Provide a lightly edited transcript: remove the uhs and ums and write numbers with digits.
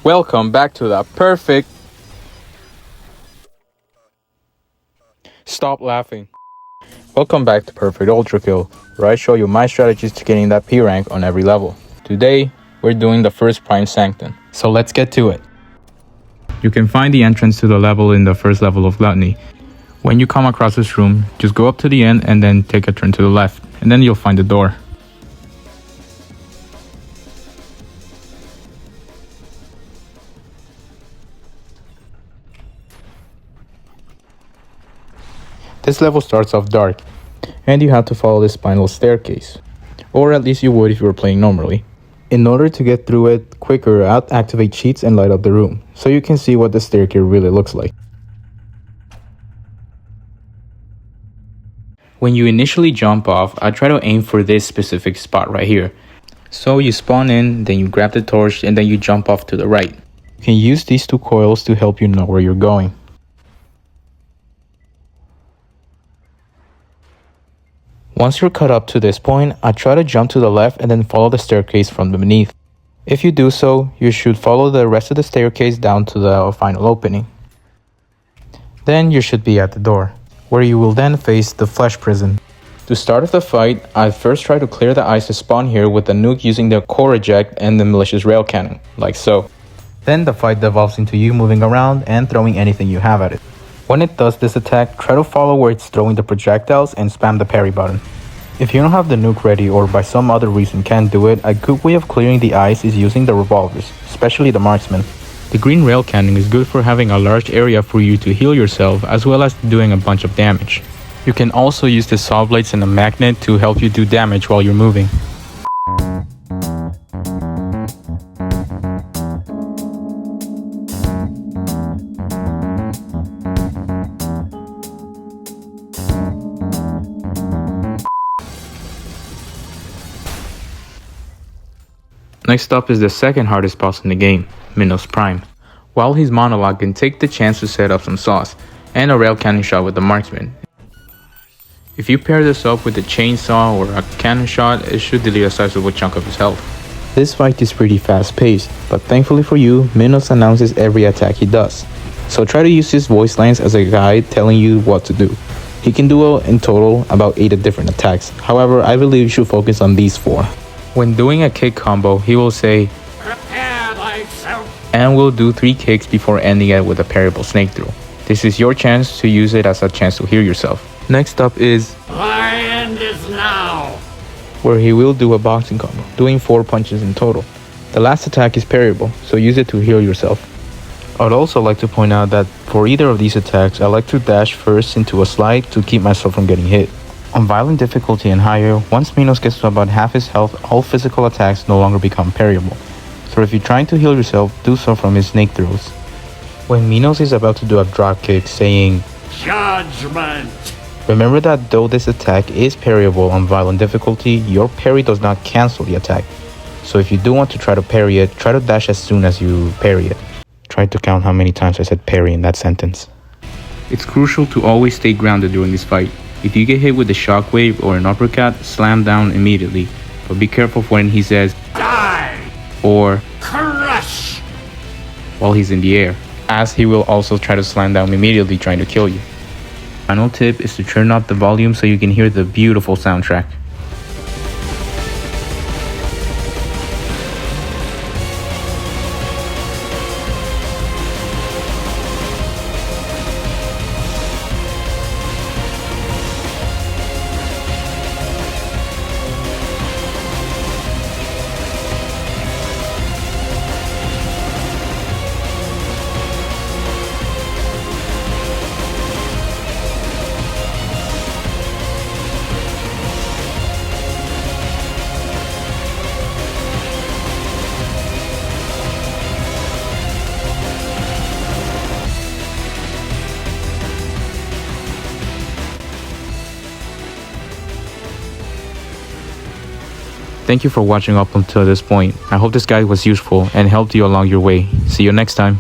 Welcome back to the perfect... Stop laughing. Welcome back to Perfect Ultrakill, where I show you my strategies to getting that P rank on every level. Today, we're doing the first Prime Sanctum, so let's get to it. You can find the entrance to the level in the first level of Gluttony. When you come across this room, just go up to the end and then take a turn to the left, and then you'll find the door. This level starts off dark, and you have to follow this spiral staircase, or at least you would if you were playing normally. In order to get through it quicker, I'll activate cheats and light up the room, so you can see what the staircase really looks like. When you initially jump off, I try to aim for this specific spot right here. So you spawn in, then you grab the torch, and then you jump off to the right. You can use these two coils to help you know where you're going. Once you're cut up to this point, I try to jump to the left and then follow the staircase from beneath. If you do so, you should follow the rest of the staircase down to the final opening. Then you should be at the door, where you will then face the flesh prison. To start off the fight, I first try to clear the ice to spawn here with the nuke using the core eject and the malicious rail cannon, like so. Then the fight devolves into you moving around and throwing anything you have at it. When it does this attack, try to follow where it's throwing the projectiles and spam the parry button. If you don't have the nuke ready or by some other reason can't do it, a good way of clearing the ice is using the revolvers, especially the marksman. The green rail cannon is good for having a large area for you to heal yourself as well as doing a bunch of damage. You can also use the saw blades and a magnet to help you do damage while you're moving. Next up is the second hardest boss in the game, Minos Prime. While he's monologuing, take the chance to set up some sauce, and a rail cannon shot with the marksman. If you pair this up with a chainsaw or a cannon shot, it should delete a sizable chunk of his health. This fight is pretty fast paced, but thankfully for you, Minos announces every attack he does. So try to use his voice lines as a guide telling you what to do. He can do in total about 8 different attacks, however I believe you should focus on these 4. When doing a kick combo, he will say, "Prepare thyself," and will do 3 kicks before ending it with a parryable snake through. This is your chance to use it as a chance to heal yourself. Next up is "Thy end is now," where he will do a boxing combo, doing 4 punches in total. The last attack is parryable, so use it to heal yourself. I'd also like to point out that for either of these attacks, I like to dash first into a slide to keep myself from getting hit. On violent difficulty and higher, once Minos gets to about half his health, all physical attacks no longer become parryable. So if you're trying to heal yourself, do so from his snake throws. When Minos is about to do a drop kick saying, "Judgment," remember that though this attack is parryable on violent difficulty, your parry does not cancel the attack. So if you do want to try to parry it, try to dash as soon as you parry it. Try to count how many times I said parry in that sentence. It's crucial to always stay grounded during this fight. If you get hit with a shockwave or an uppercut, slam down immediately. But be careful for when he says, "Die!" or "Crush!" while he's in the air, as he will also try to slam down immediately trying to kill you. Final tip is to turn up the volume so you can hear the beautiful soundtrack. Thank you for watching up until this point. I hope this guide was useful and helped you along your way. See you next time.